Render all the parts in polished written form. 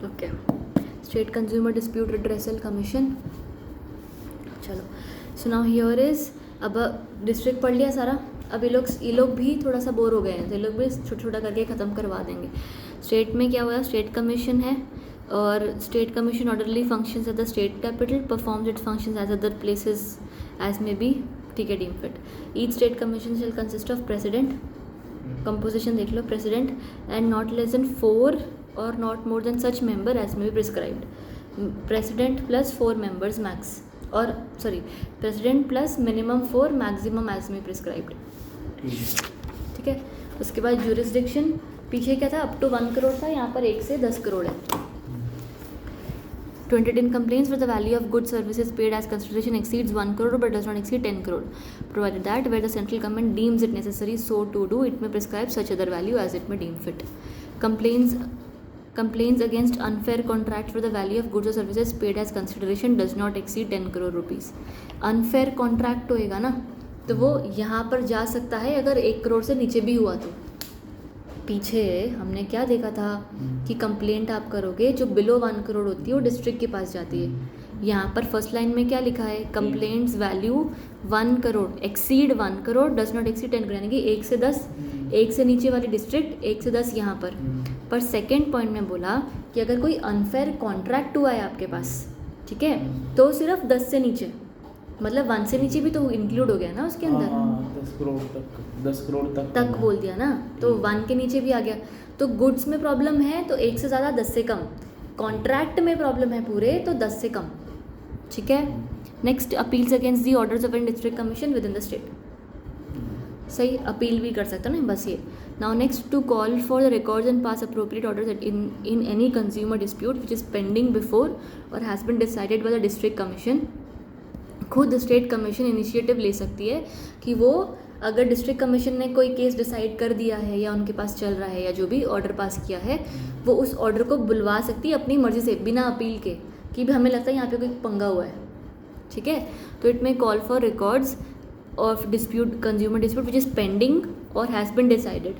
Okay, state consumer dispute redressal commission. चलो, so now here is, अब district पढ़ लिया सारा. अब ये लोग भी थोड़ा सा बोर हो गए हैं, तो ये लोग भी छोटा छोटा करके ख़त्म करवा देंगे. स्टेट में क्या हुआ, स्टेट कमीशन है, और state commission orderly functions at the state capital, performs its functions as other places as may be, ठीक है, deem fit. Each state commission shall consist of president, composition देख लो, president and not less than 4 और not more than such member as may be prescribed. President plus 4 members max, और sorry, president plus minimum 4 maximum as may prescribed. ठीक है. उसके बाद jurisdiction, पीछे क्या था, अप टू 1 करोड़ था, यहाँ पर 1 से 10 करोड़ है. 2010 complaints where the value of goods services paid as consideration exceeds 1 crore but does not exceed 10 crore, provided that where the central government deems it necessary so to do, it may prescribe such other value as it may deem fit. Complaints against unfair contract where the value of goods or services paid as consideration does not exceed 10 crore rupees. Unfair contract होएगा ना, तो वो यहाँ पर जा सकता है अगर 1 करोड़ से नीचे भी हुआ. तो पीछे हमने क्या देखा था कि कंप्लेंट आप करोगे जो बिलो 1 करोड़ होती है वो डिस्ट्रिक्ट के पास जाती है. यहाँ पर फर्स्ट लाइन में क्या लिखा है, complaints value 1 crore exceed 1 crore does not exceed 10 crore, यानी कि 1 से 10, 1 से नीचे वाली डिस्ट्रिक्ट, 1 से 10 यहाँ पर सेकेंड पॉइंट में बोला कि अगर कोई अनफेयर कॉन्ट्रैक्ट हुआ है आपके पास, ठीक है, तो सिर्फ 10 से नीचे, मतलब 1 से नीचे भी तो इंक्लूड हो गया ना उसके अंदर. 10 करोड़ तक बोल दिया ना, तो 1 के नीचे भी आ गया. तो गुड्स में प्रॉब्लम है तो 1 से ज़्यादा 10 से कम, कॉन्ट्रैक्ट में प्रॉब्लम है पूरे तो 10 से कम. ठीक है. Next, appeals against the orders of an district commission within the state. सही, अपील भी कर सकता ना, बस ये. Now next, to call for the records and pass appropriate orders in any consumer dispute which is pending before और has been decided by the district commission. खुद state commission initiative ले सकती है कि वो अगर डिस्ट्रिक्ट कमीशन ने कोई केस डिसाइड कर दिया है या उनके पास चल रहा है या जो भी ऑर्डर पास किया है, वो उस ऑर्डर को बुलवा सकती है अपनी मर्जी से बिना अपील के कि भी हमें लगता है यहाँ पे कोई पंगा हुआ है. ठीक है. तो it may call for records of dispute, consumer dispute which is pending और हैज़ बिन डिसाइडेड.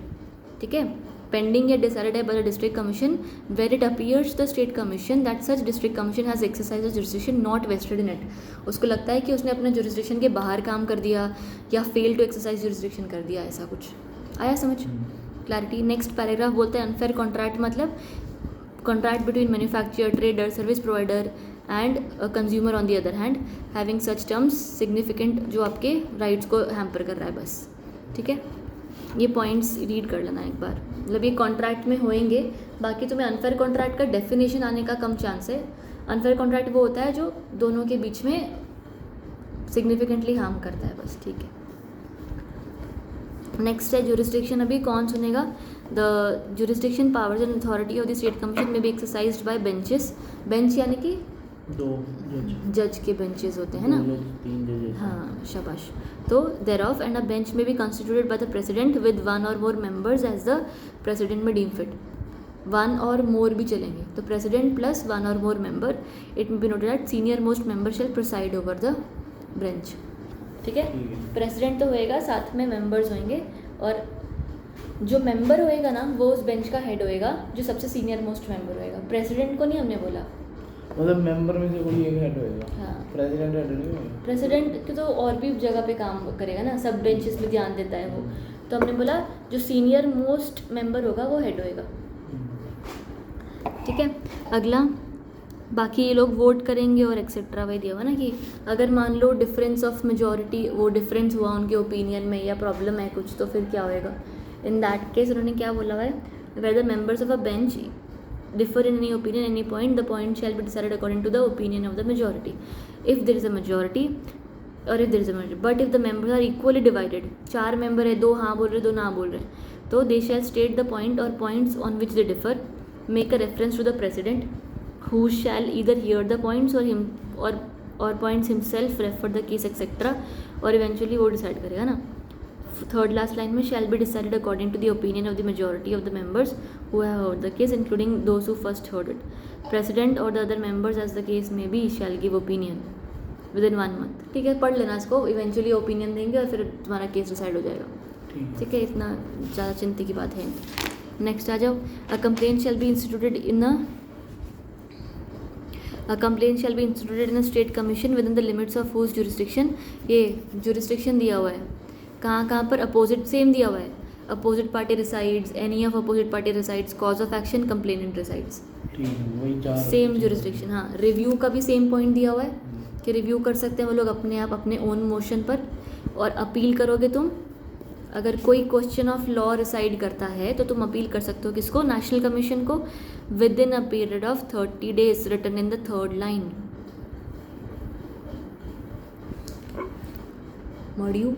ठीक है. पेंडिंग या डिसाइडेड है by the district commission where it appears the state commission that such district commission has exercise jurisdiction not vested in it. उसको लगता है कि उसने अपने जुरिस्डिक्शन के बाहर काम कर दिया या फेल टू एक्सरसाइज जुरिस्डिक्शन कर दिया, ऐसा कुछ आया समझ, क्लैरिटी. नेक्स्ट पैराग्राफ बोलते हैं अनफेयर कॉन्ट्रैक्ट मतलब contract between manufacturer, trader, service provider and consumer on the other hand having such terms significant, जो आपके राइट्स को हैम्पर कर रहा है बस. ठीक है. ये पॉइंट्स रीड कर लेना एक बार, मतलब ये कॉन्ट्रैक्ट में होएंगे. बाकी तुम्हें अनफेयर कॉन्ट्रैक्ट का डेफिनेशन आने का कम चांस है. अनफेयर कॉन्ट्रैक्ट वो होता है जो दोनों के बीच में सिग्निफिकेंटली हार्म करता है बस. ठीक है. नेक्स्ट है जुरिस्डिक्शन. अभी कौन सुनेगा. The jurisdiction powers and authority of the state commission may be exercised by benches. Bench यानी कि 2 जज के बेंचेस होते हैं ना. 3 जजेस. हाँ, शाबाश. तो thereof and a bench may be constituted by the president with 1 or more members as the president may deem fit. 1 or मोर भी चलेंगे, तो president plus 1 or more member. It में be noted that senior most member shell preside over the bench. ठीक है. President तो होएगा, साथ में मेंबर्स होंगे, और जो मेंबर होएगा ना वो उस बेंच का हेड होएगा, जो सबसे सीनियर मोस्ट मेंबर होएगा. प्रेसिडेंट को नहीं हमने बोला, मतलब मेंबर में से कोई एक हेड होएगा. हाँ, प्रेसिडेंट हेड नहीं होगा. प्रेसिडेंट तो और भी जगह पे काम करेगा ना, सब बेंचेस में ध्यान देता है वो. तो हमने बोला जो सीनियर मोस्ट मेंबर होगा वो हेड होएगा. ठीक है. अगला, बाकी ये लोग वोट करेंगे और एक्सेट्रा. वही दिया हुआ ना कि अगर मान लो डिफरेंस ऑफ मेजॉरिटी, वो डिफरेंस हुआ उनके ओपिनियन में या प्रॉब्लम है कुछ, तो फिर क्या होएगा. इन दैट केस उन्होंने क्या बोला है, where the members of a bench differ in any opinion any point, the point shall be decided according to the opinion of the majority. If there is a majority or if there is a majority, but if the members are equally divided, 4 member है, 2 हाँ बोल रहे 2 ना बोल रहे, तो they shall state the point or points on which they differ, make a reference to the president who shall either hear the points or him or points himself, refer the case etc. और eventually वो decide करेगा ना. Third last line में shall be decided according to the opinion of the majority of the members who have heard the case including those who first heard it. President or the other members as the case may be shall give opinion within 1 month. ठीक है, पढ़ लेना इसको. Eventually opinion देंगे और फिर तुम्हारा case decide हो जाएगा. ठीक है, इतना ज़्यादा चिंता की बात है. नेक्स्ट आ जाओ. A complaint shall be instituted in a a complaint shall be instituted in a state commission within the limits of whose jurisdiction, ये जुरिस्डिक्शन दिया हुआ है, कहाँ कहाँ पर, अपोजिट सेम दिया हुआ है, opposite party resides, any of opposite party resides, cause of action complainant resides, ठीक है, वही चार सेम जुरिस्डिक्शन। हाँ, रिव्यू का भी सेम पॉइंट दिया हुआ है कि रिव्यू कर सकते हैं वो लोग अपने आप अपने ओन मोशन पर, और अपील करोगे तुम, अगर कोई क्वेश्चन ऑफ लॉ रिसाइड करता है तो तुम अपील कर सकते हो किसको, नेशनल कमीशन को, within a period of 30 days, written in the third line. मॉड्यू,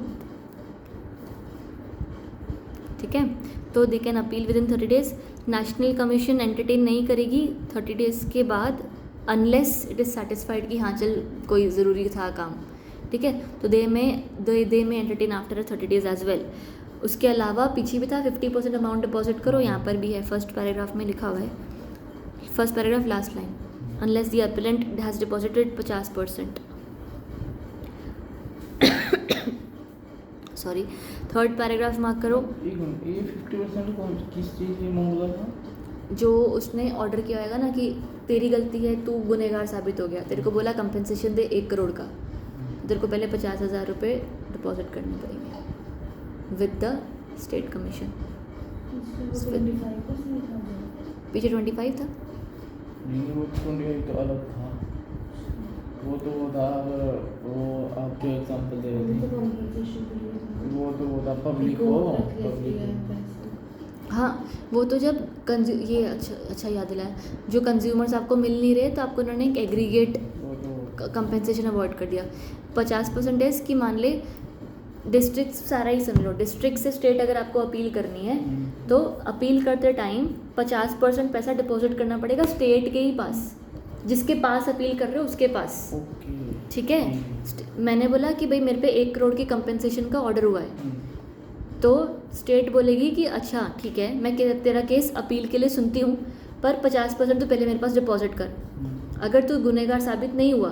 ठीक है, तो they can appeal within 30 days। National commission entertain नहीं करेगी 30 days के बाद, अनलेस इट इज़ सेटिस्फाइड कि हाँ चल कोई ज़रूरी था काम, ठीक है, तो they may entertain after 30 days as well. उसके अलावा पीछे भी था 50% अमाउंट डिपॉजिट करो, यहाँ पर भी है, फर्स्ट पैराग्राफ में लिखा हुआ है, first paragraph last line, unless the appellate has deposited 50%। Sorry, third paragraph mark करो, एक मिनट, ये 50% कौन किस चीज़ की अमाउंट का था? जो उसने ऑर्डर किया होगा ना कि तेरी गलती है, तू गुनहगार साबित हो गया, तेरे को बोला कंपनसेशन दे 1 crore का, तेरे को पहले 50,000 रुपये डिपॉजिट करने पड़ेंगे विद द स्टेट कमीशन। पीछे 25 था, नहीं वो 25 तो अलग था, वो तो वो था, वो आप जो एग्जांपल दे रहे थे वो था पब्लिक हो। हाँ, वो तो जब ये अच्छा याद दिलाया, जो कंज्यूमर्स आपको मिल नहीं रहे तो आपको उन्होंने एक एग्रीगेट कंपेंसेशन अवॉइड कर दिया। 50% की मान ले, डिस्ट्रिक्ट सारा ही समझ लो, डिस्ट्रिक्ट से स्टेट अगर आपको अपील करनी है तो अपील करते टाइम 50% पैसा डिपॉजिट करना पड़ेगा स्टेट के ही पास, जिसके पास अपील कर रहे हो उसके पास, ठीक है। मैंने बोला कि भाई मेरे पे 1 crore की कंपेंसेशन का ऑर्डर हुआ है, तो स्टेट बोलेगी कि अच्छा ठीक है, मैं तेरा केस अपील के लिए सुनती हूँ, पर 50% तो पहले मेरे पास डिपॉजिट कर, अगर तू गुनहगार साबित नहीं हुआ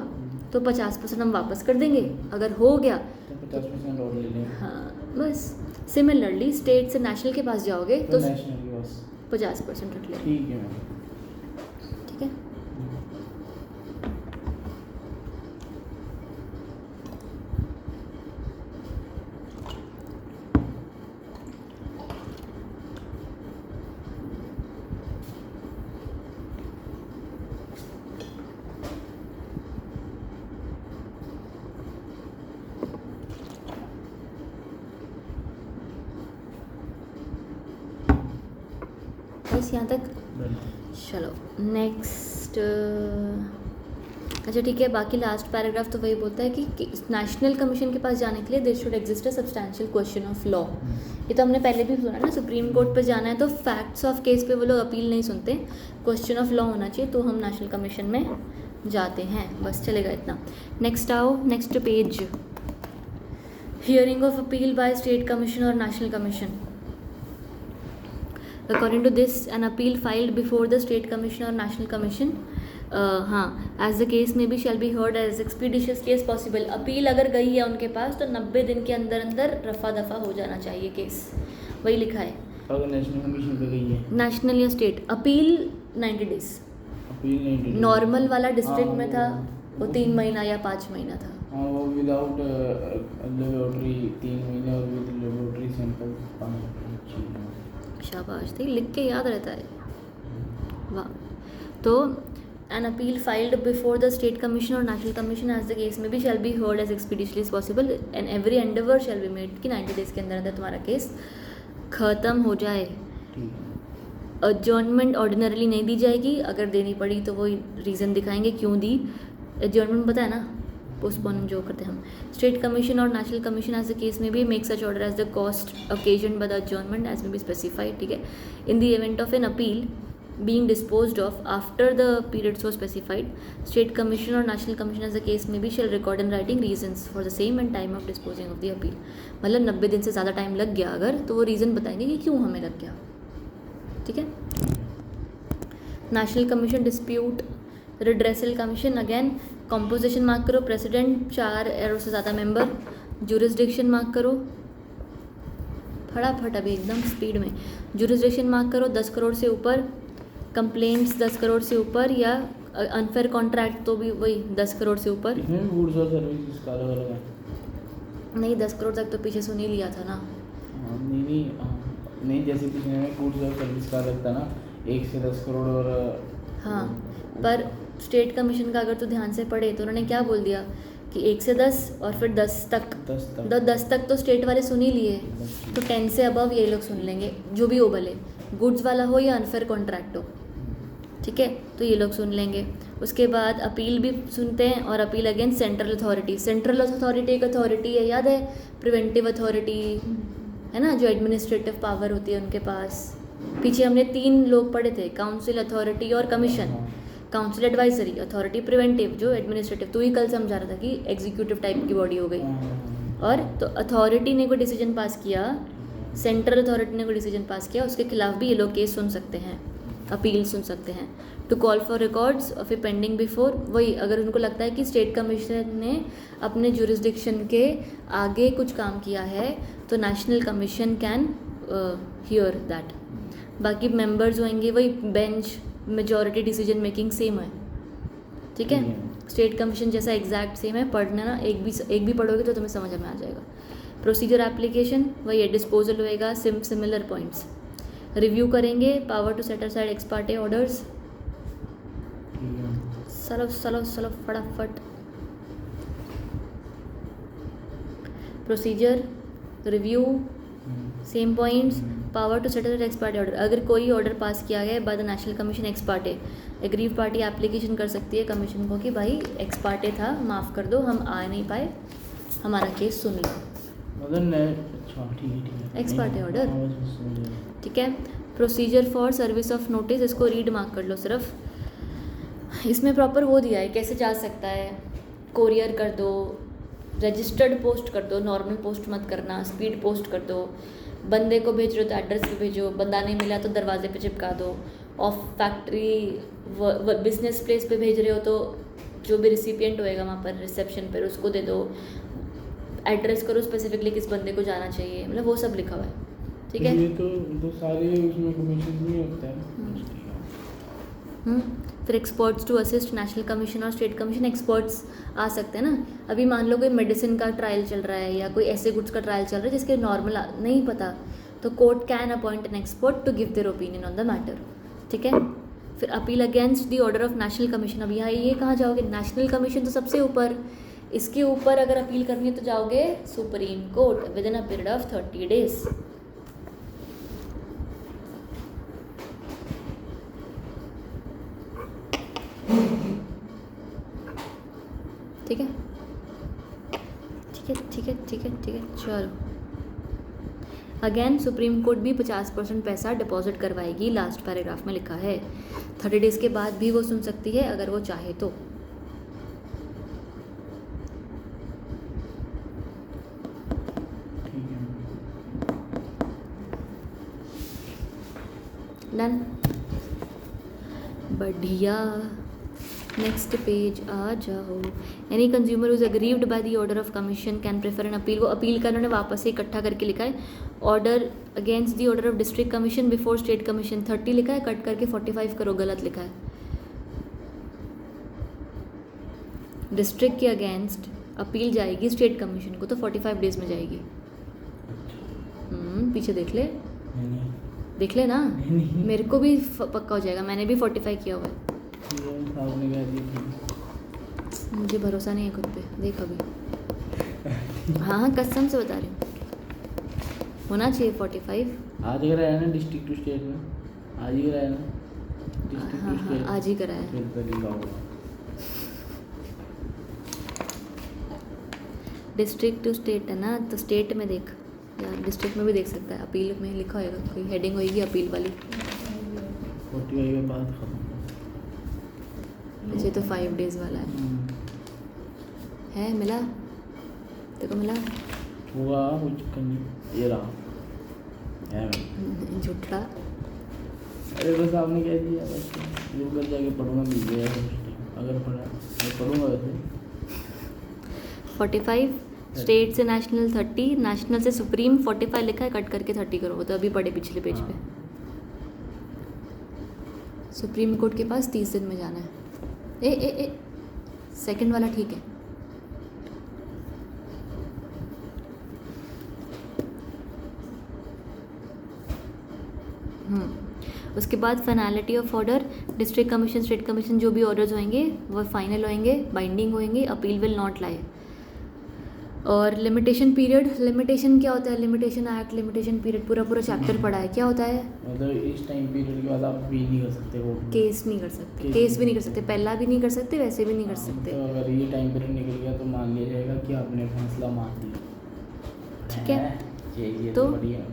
तो 50% हम वापस कर देंगे, अगर हो गया तो 50% और ले लेंगे। हाँ बस। सिमिलरली स्टेट से नेशनल के पास जाओगे तो नेशनल के पास 50% रख लेंगे, ठीक है मैम, ठीक है। बस यहाँ तक, चलो नेक्स्ट। अच्छा ठीक है, बाकी लास्ट पैराग्राफ तो वही बोलता है कि नेशनल कमीशन के पास जाने के लिए there should exist a substantial question of law. ये तो हमने पहले भी सुना ना, सुप्रीम कोर्ट पे जाना है तो फैक्ट्स ऑफ केस पे वो लोग अपील नहीं सुनते, क्वेश्चन ऑफ लॉ होना चाहिए, तो हम नेशनल कमीशन में जाते हैं, बस चलेगा इतना। नेक्स्ट आओ, next page. Hearing of appeal by state commission और national commission. According to this, an appeal filed before the state commission or national commission, as the case may be shall be heard as expeditiously as possible। Appeal अगर गई है उनके पास तो 90 दिन के अंदर अंदर रफा दफा हो जाना चाहिए केस, वही लिखा है। अगर नेशनल कमीशन पे गई है, नेशनल या स्टेट, अपील 90 days, अपील नहीं, नॉर्मल वाला डिस्ट्रिक्ट में था वो 3 महीना या 5 महीना था। हाँ, वो विदाउट लेबोरेटरी 3 महीने और विद लेबोरेटरी सैंपल 5 महीने। शाबाश, थी लिख के याद रहता है, वाह। तो an appeal filed before the state commission or national commission as the case may be shall be heard as expeditiously as possible and every endeavor shall be made कि 90 days के अंदर अंदर तुम्हारा केस ख़त्म हो जाए। adjournment ऑर्डिनरली नहीं दी जाएगी, अगर देनी पड़ी तो वो रीज़न दिखाएंगे क्यों दी। adjournment पता है ना, पोस्टपोन जो करते हैं हम। स्टेट कमीशन और national commission as the case may be make such order as the cost occasion by the adjournment as may be specified, ठीक है। In the event of an appeal being disposed of after the period so specified, state commission or national commission as the case may be shall record in writing reasons for the same and time of disposing of the appeal। मतलब 90 दिन से ज़्यादा time लग गया अगर, तो वो reason बताएंगे कि क्यों हमें लग गया, ठीक है। National commission dispute redressal commission, again composition mark करो, प्रेसिडेंट 4 या उससे ज़्यादा मेंबर, जुरिस्डिक्शन मार्क करो, फटाफट अभी एकदम स्पीड में। जुरिस्डिक्शन मार्क करो 10 करोड़ से ऊपर, कंप्लेंट्स 10 करोड़ से ऊपर या अनफेयर कॉन्ट्रैक्ट तो भी वही 10 करोड़ से ऊपर। इसमें भी गुड्स और सर्विसेज का अलग अलग है। नहीं 10 करोड़ तक तो पीछे सुन ही लिया था ना। हाँ, नहीं जैसे पिछले में गुड्स और सर्विस का अलग था ना, 1 से 10 करोड़ और हाँ, पर स्टेट कमीशन का अगर तो ध्यान से पढ़े तो उन्होंने क्या बोल दिया कि 1 से 10 और फिर 10 तक। 10 तक तो स्टेट वाले सुन ही लिए, तो 10 से अबव ये लोग सुन लेंगे, जो भी हो भले गुड्स वाला हो या अनफेयर कॉन्ट्रैक्ट हो, ठीक है, तो ये लोग सुन लेंगे। उसके बाद अपील भी सुनते हैं, और appeal against central authority. Central authority एक अथॉरिटी है, याद है, प्रिवेंटिव अथॉरिटी है ना, जो एडमिनिस्ट्रेटिव पावर होती है उनके पास। पीछे हमने 3 लोग पढ़े थे, काउंसिल, अथॉरिटी और commission. Council advisory, authority preventive, जो एडमिनिस्ट्रेटिव। तू ही कल समझा रहा था कि एग्जीक्यूटिव टाइप की बॉडी हो गई। और तो अथॉरिटी ने कोई डिसीजन पास किया, सेंट्रल अथॉरिटी ने कोई डिसीजन पास किया, उसके खिलाफ भी ये लोग केस सुन सकते हैं, अपील सुन सकते हैं। To call for records of a pending before, वही अगर उनको लगता है कि स्टेट कमीशन ने अपने जुरिस्डिक्शन के आगे कुछ काम किया है तो national commission can hear that. बाकी मेंबर्स होंगे वही bench, majority decision making same है, ठीक है। स्टेट कमीशन जैसा एग्जैक्ट सेम है, पढ़ना ना एक भी पढ़ोगे तो तुम्हें समझ में आ जाएगा। प्रोसीजर एप्लीकेशन वही है, डिस्पोजल होएगा, सिमिलर पॉइंट्स। रिव्यू करेंगे, power to set aside ex parte orders. चलो फटाफट। Procedure, review, same points, power to settle ex party order. अगर कोई ऑर्डर पास किया गया by the national commission ex parte, aggrieved party application कर सकती है कमीशन को कि भाई एक्स पार्टे था, माफ़ कर दो, हम आ नहीं पाए, हमारा केस सुन लो। एक्स पार्टे ऑर्डर, ठीक है। Procedure for service of notice, इसको रीड मार्क कर लो सिर्फ। इसमें प्रॉपर वो दिया है कैसे जा सकता है। कोरियर कर दो, रजिस्टर्ड पोस्ट कर दो, नॉर्मल पोस्ट मत करना, स्पीड पोस्ट कर दो। बंदे को भेज रहे हो तो एड्रेस पे भेजो, बंदा नहीं मिला तो दरवाजे पे चिपका दो। ऑफ फैक्ट्री बिजनेस प्लेस पे भेज रहे हो तो जो भी रिसिपिएंट होएगा वहाँ पर रिसेप्शन पर उसको दे दो। एड्रेस करो स्पेसिफिकली किस बंदे को जाना चाहिए, मतलब वो सब लिखा हुआ है, ठीक है। ये तो सारे उसमें कमीशन नहीं होता है। फिर experts to assist, national commission और स्टेट कमीशन एक्सपर्ट्स आ सकते हैं ना। अभी मान लो कोई मेडिसिन का ट्रायल चल रहा है या कोई ऐसे गुड्स का ट्रायल चल रहा है जिसके नॉर्मल नहीं पता, तो court can appoint an expert to give their opinion on the matter, ठीक है। फिर appeal against the order of national commission. अब यहाँ ये कहाँ जाओगे, नेशनल कमीशन तो सबसे ऊपर, इसके ऊपर अगर अपील करनी है तो जाओगे supreme court with in a period of 30 days। ठीक है, ठीक है, ठीक है, ठीक है, ठीक है, चलो। अगेन सुप्रीम कोर्ट भी 50% पैसा डिपॉजिट करवाएगी, लास्ट पैराग्राफ में लिखा है। 30 days के बाद भी वो सुन सकती है अगर वो चाहे तो। डन, बढ़िया। नेक्स्ट पेज आ जाओ। Any consumer is aggrieved by the order of commission can prefer an appeal. वो अपील का उन्होंने वापस से इकट्ठा करके लिखा है। Order against the order of district commission before state commission, 30 लिखा है, कट करके 45 करो, गलत लिखा है। डिस्ट्रिक्ट के अगेंस्ट अपील जाएगी स्टेट कमीशन को तो 45 days में जाएगी। पीछे देख ले, देख ले ना, मेरे को भी पक्का हो जाएगा, मैंने भी 45 किया हुआ है। मुझे भरोसा नहीं है खुद पे, देख अभी। हाँ हाँ कसम से बता रही हूँ, होना चाहिए 45। आज कराया है ना डिस्ट्रिक्ट टू स्टेट में, आज ही कराया ना डिस्ट्रिक्ट टू स्टेट। आज ही कराया है। डिस्ट्रिक्ट टू स्टेट है ना, तो स्टेट में देख यार, डिस्ट्रिक्ट में भी देख सकता है। अपील में लिखा होगा, कोई हेडिंग होगी अपील वाली। 45 के बाद खत्म। अच्छा तो 5 days वाला है मिला तेरे को, मिला हुआ कुछ नहीं, ये रहा है झूठा। अरे बस आपने कह दिया, बस जो कल जाके पढ़ूंगा मिल गया, अगर पढ़ा मैं पढ़ूंगा वैसे। 45 स्टेट से नेशनल 30, नेशनल से सुप्रीम 45 लिखा है, कट करके 30 करो। वो तो अभी पढ़े पिछले पेज पे। सुप्रीम कोर्ट के पास 30 दिन में जाना है। ए सेकंड वाला ठीक है। उसके बाद finality of order, district commission state commission जो भी ऑर्डर्स होंगे वो फाइनल होंगे, बाइंडिंग होंगे, अपील विल नॉट लाई। और लिमिटेशन पीरियड, लिमिटेशन क्या होता है? लिमिटेशन एक्ट, लिमिटेशन पीरियड पूरा चैप्टर पढ़ा है, क्या होता है? मतलब इस टाइम पीरियड के बाद आप भी नहीं कर सकते वो केस नहीं कर सकते, केस भी नहीं कर सकते, पहला भी नहीं कर सकते, वैसे भी नहीं कर सकते। तो अगर ये टाइम पीरियड निकल गया तो मान लिया जाएगा कि आपने फैसला मान लिया, ठीक है? ये तो बढ़िया।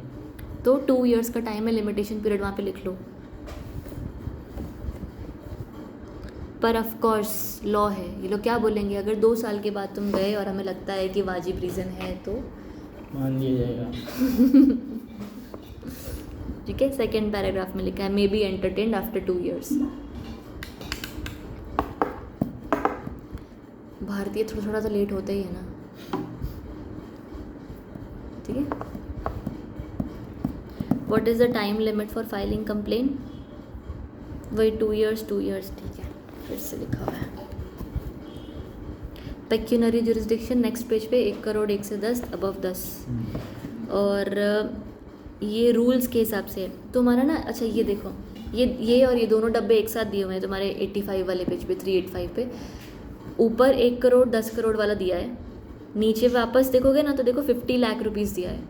तो 2 इयर्स का टाइम है, लिमिटेशन पीरियड वहाँ पे लिख लो। पर ऑफ कोर्स लॉ है, ये लोग क्या बोलेंगे, अगर 2 साल के बाद तुम गए और हमें लगता है कि वाजिब रीज़न है तो मान लिया जाएगा। ठीक है, सेकेंड पैराग्राफ में लिखा है may be entertained after 2 years. भारतीय थोड़ा सा लेट होता ही है ना, ठीक है। What is the time limit for filing complain? वही 2 इयर्स, ठीक है, फिर से लिखा हुआ है। पेक्यूनरी जुरिस्डिक्शन नेक्स्ट पेज पे 1 करोड़ 1 से 10 अबव 10। और ये रूल्स के हिसाब से तुम्हारा ना, अच्छा ये देखो, ये और ये दोनों डब्बे एक साथ दिए हुए हैं तुम्हारे 85 वाले पेज पे, 385 पे। ऊपर 1 करोड़ 10 करोड़ वाला दिया है, नीचे वापस देखोगे ना तो देखो 50 लाख रुपीज़ दिया है,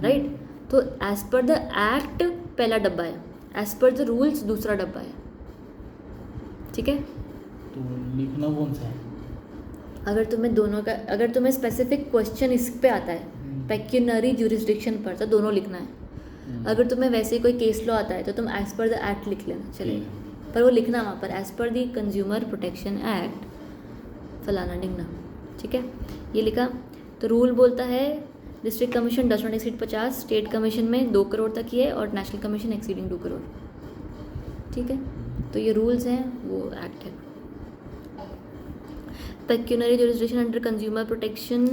राइट? तो एज पर द एक्ट पहला डब्बा है, एज पर द रूल्स दूसरा डब्बा है, ठीक है। तो लिखना कौन सा है? अगर तुम्हें दोनों का, अगर तुम्हें स्पेसिफिक क्वेश्चन इस पे आता है पेक्यूनरी जुरिस्डिक्शन पर, तो दोनों लिखना है। अगर तुम्हें वैसे कोई केस लॉ आता है तो तुम एज पर द एक्ट लिख लेना चलेगा, पर वो लिखना वहाँ पर as per the consumer protection act फलाना डिंगना, ठीक है, ये लिखा। तो रूल बोलता है district commission does not exceed 50, state commission में 2 करोड़ तक ही है, और नेशनल कमीशन एक्सीडिंग 2 करोड़, ठीक है। तो ये रूल्स हैं, वो एक्ट है। Pecuniary jurisdiction under consumer protection,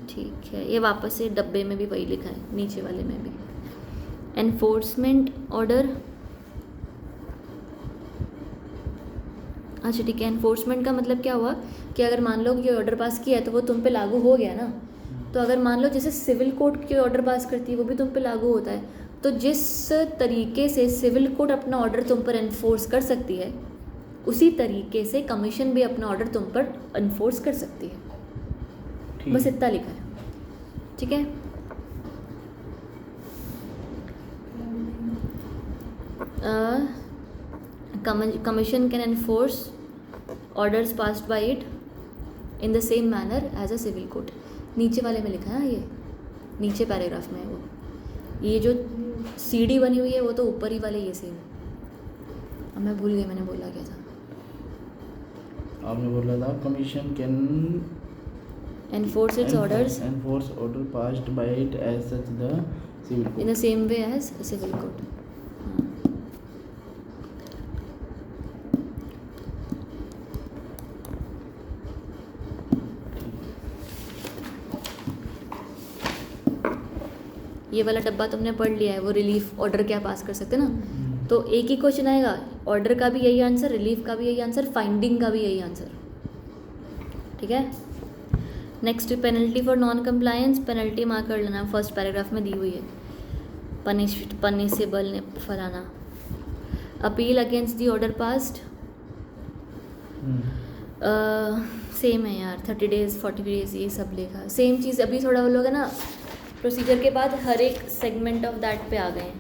ठीक है, ये वापस से डब्बे में भी वही लिखा है, नीचे वाले में भी। एनफोर्समेंट ऑर्डर, अच्छा ठीक है, एनफोर्समेंट का मतलब क्या हुआ कि अगर मान लो ये ऑर्डर पास किया है तो वो तुम पे लागू हो गया ना। तो अगर मान लो जैसे सिविल कोर्ट के ऑर्डर पास करती है वो भी तुम पे लागू होता है, तो जिस तरीके से सिविल कोर्ट अपना ऑर्डर तुम पर एनफोर्स कर सकती है, उसी तरीके से कमीशन भी अपना ऑर्डर तुम पर एनफोर्स कर सकती है, बस इतना लिखा है, ठीक है। Commission can enforce orders passed by it in the same manner as a civil court। नीचे वाले में लिखा है ना, ये नीचे पैराग्राफ में है वो, ये जो सीडी बनी हुई है वो तो ऊपर ही वाले ये सेम। अब मैं भूल गई मैंने बोला क्या था। आपने बोला था commission can enforce its orders enforce order passed by it as such the civil court in the same way as a civil court। ये वाला डब्बा तुमने पढ़ लिया है, वो रिलीफ ऑर्डर क्या पास कर सकते ना, तो एक ही क्वेश्चन आएगा, ऑर्डर का भी यही आंसर, रिलीफ का भी यही आंसर, फाइंडिंग का भी यही आंसर, ठीक है। Next penalty for non compliance, penalty mark कर लेना, फर्स्ट पैराग्राफ में दी हुई है, पनिशेबल ने फलाना। Appeal against the order passed, same है यार, 30 डेज 40 डेज ये सब लिखा, सेम चीज़। अभी थोड़ा वो लोग है ना प्रोसीजर के बाद हर एक सेगमेंट ऑफ दैट पे आ गए हैं,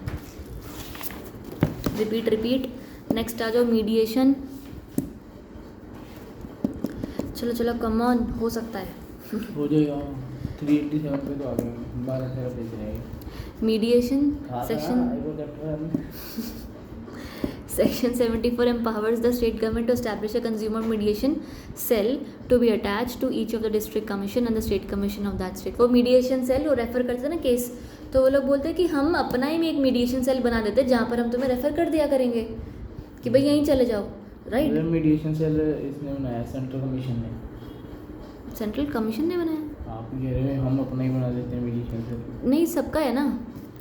रिपीट। नेक्स्ट आ जाओ मीडिएशन, चलो कम ऑन, हो सकता है हो जाएगा। 387 पे तो आ गए, 12-13 पेज रहेंगे। Mediation Section 74 empowers the state government to establish a consumer mediation cell to be attached to each of the district commission and the state commission of that state। वो mediation cell वो refer करते हैं ना case, तो वो लोग बोलते हैं कि हम अपना ही में एक mediation cell बना देते हैं जहाँ पर हम तुम्हें रेफ़र कर दिया करेंगे कि भाई यहीं चले जाओ, राइट। मीडिएशन सेल इसने बनाया, सेंट्रल कमीशन ने। सेंट्रल कमीशन ने बनाया? आप कह रहे हैं हम अपना ही बना देते हैं मीडिएशन सेल। नहीं, सबका है ना,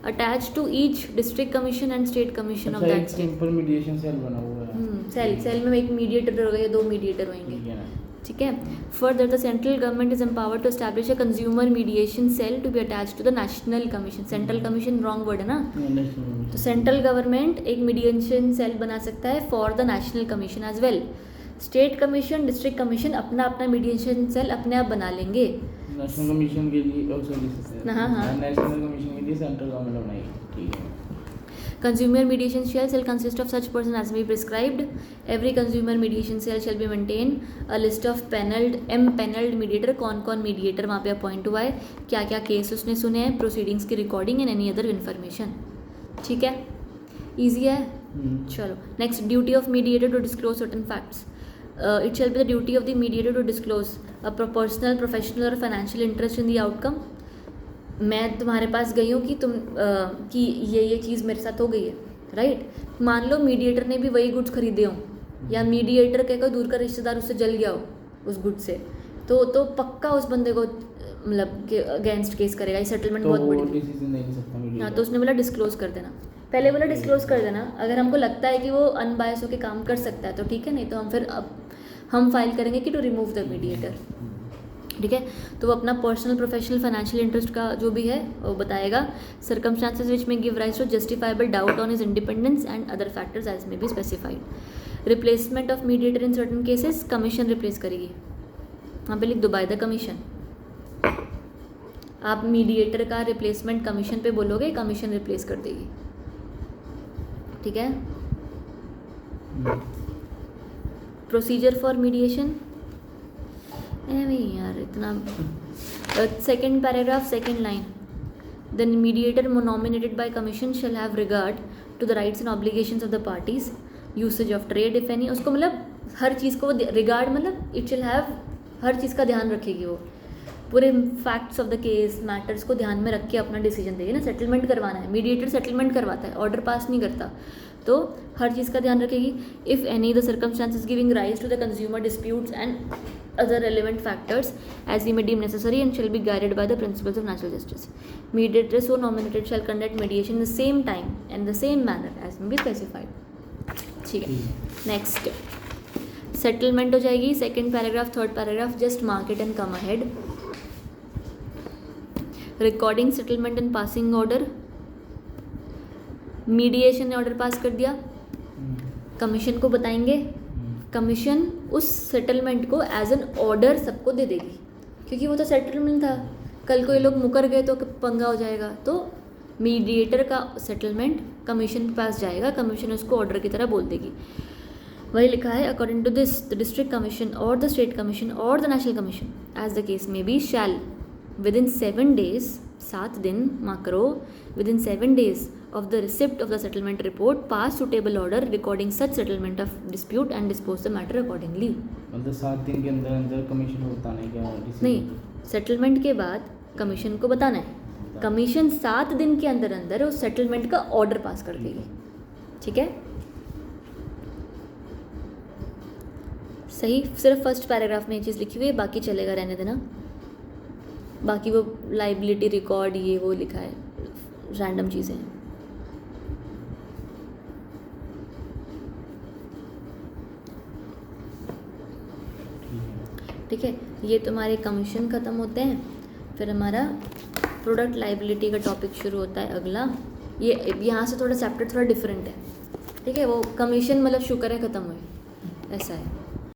attach to each district commission and state commission of अच्छा, दैट एक स्टेट। सिंपल मीडिएशन सेल बना हुआ है। सेल में एक मीडिएटर होगा या 2 मीडिएटर ठीक होंगे, है ना। ठीक है। Further the central government is empowered to establish a consumer mediation cell to be attach to the national commission. Central commission wrong word है ना, तो सेंट्रल गवर्नमेंट एक मीडिएशन सेल बना सकता है for the national commission as well. State commission district commission अपना अपना mediation cell अपने आप बना लेंगे। नेशनल कमीशन के लिए सॉरी हाँ। नेशनल कमीशन के लिए सेंट्रल गवर्नमेंट बनाएगी, ठीक है। Consumer mediation shall consist of such person as may be prescribed. Every consumer mediation cell shall be maintain a list of paneled mediator। कौन कौन mediator वहाँ पे अपॉइंट हुआ है, क्या क्या केस उसने सुने हैं, प्रोसीडिंग्स की recording and any other information. ठीक है, ईजी है। चलो next, duty of mediator to disclose certain facts. It shall be the duty of the mediator to disclose a personal, professional or financial interest in the outcome. मैं तुम्हारे पास गई हूँ कि कि ये चीज़ मेरे साथ हो गई है, राइट। मान लो मीडिएटर ने भी वही गुड्स खरीदे हों, या मीडिएटर के कोई दूर का रिश्तेदार उससे जल गया हो उस गुड्स से, तो पक्का उस बंदे को मतलब अगेंस्ट केस करेगा। ये सेटलमेंट बहुत बड़ी डिसीजन नहीं ले सकता मीडिएटर। हाँ, तो उसने बोला डिस्क्लोज कर देना, पहले बोला डिस्क्लोज कर देना। अगर हमको लगता है कि वो अनबायस होकर काम कर सकता है तो ठीक है, नहीं तो हम फाइल करेंगे कि टू रिमूव द मीडिएटर। ठीक है, तो वो अपना पर्सनल, प्रोफेशनल, फाइनेंशियल इंटरेस्ट का जो भी है वो बताएगा। Circumstances which may give rise to justifiable doubt on his independence and other factors as may be specified. Replacement of mediator in certain cases, commission replace करेगी। वहाँ पे लिख दो बाय द कमीशन। आप मीडिएटर का रिप्लेसमेंट कमीशन पे बोलोगे, commission replace कर देगी। ठीक है। प्रोसीजर फॉर मीडिएशन यार इतना। Second paragraph second line, the mediator nominated by commission shall have regard to the rights and obligations of the parties, usage of trade if any. उसको मतलब हर चीज़ को रिगार्ड, मतलब इट शैल हैव, हर चीज़ का ध्यान रखेगी वो, पूरे facts of the case matters को ध्यान में रख के अपना डिसीजन देगी ना। सेटलमेंट करवाना है, मीडिएटर सेटलमेंट करवाता है, ऑर्डर पास नहीं करता, तो हर चीज़ का ध्यान रखेगी। If any the circumstances giving rise to the consumer disputes and other relevant factors as he may deem necessary and shall be guided by the principles of natural justice. Mediator so nominated shall conduct mediation in the same time and the same manner as may be specified. ठीक है, next settlement हो जाएगी। Second paragraph third paragraph just mark it and come ahead. Recording settlement and passing order, mediation ने order pass कर दिया, commission को बताएंगे, commission उस सेटलमेंट को एज एन ऑर्डर सबको दे देगी, क्योंकि वो तो सेटलमेंट था। कल को ये लोग मुकर गए तो पंगा हो जाएगा, तो मीडिएटर का सेटलमेंट कमीशन के पास जाएगा, कमीशन उसको ऑर्डर की तरह बोल देगी। वही लिखा है, according to this the district commission और द स्टेट कमीशन और the national commission as the case may be shall within 7 days, 7 दिन मार्क करो, within 7 days of the receipt of the settlement report pass suitable order recording such settlement of dispute and dispose the matter accordingly। मतलब 7 दिन के अंदर अंदर commission को बताना है क्या? नहीं, सेटलमेंट के बाद कमीशन को बताना है, कमीशन 7 दिन के अंदर अंदर उस सेटलमेंट का ऑर्डर पास कर देगी। ठीक है, सही। सिर्फ फर्स्ट पैराग्राफ में ये चीज़ लिखी हुई है, बाकी चलेगा, रहने देना। बाकी वो लाइबिलिटी रिकॉर्ड ये वो लिखा है, रैंडम चीज़ें हैं। ठीक है, ये तुम्हारे कमीशन ख़त्म होते हैं, फिर हमारा प्रोडक्ट लाइबिलिटी का टॉपिक शुरू होता है अगला। ये यहाँ से थोड़ा चैप्टर थोड़ा डिफरेंट है। ठीक है, वो कमीशन मतलब शुक्र है ख़त्म हुए, ऐसा है।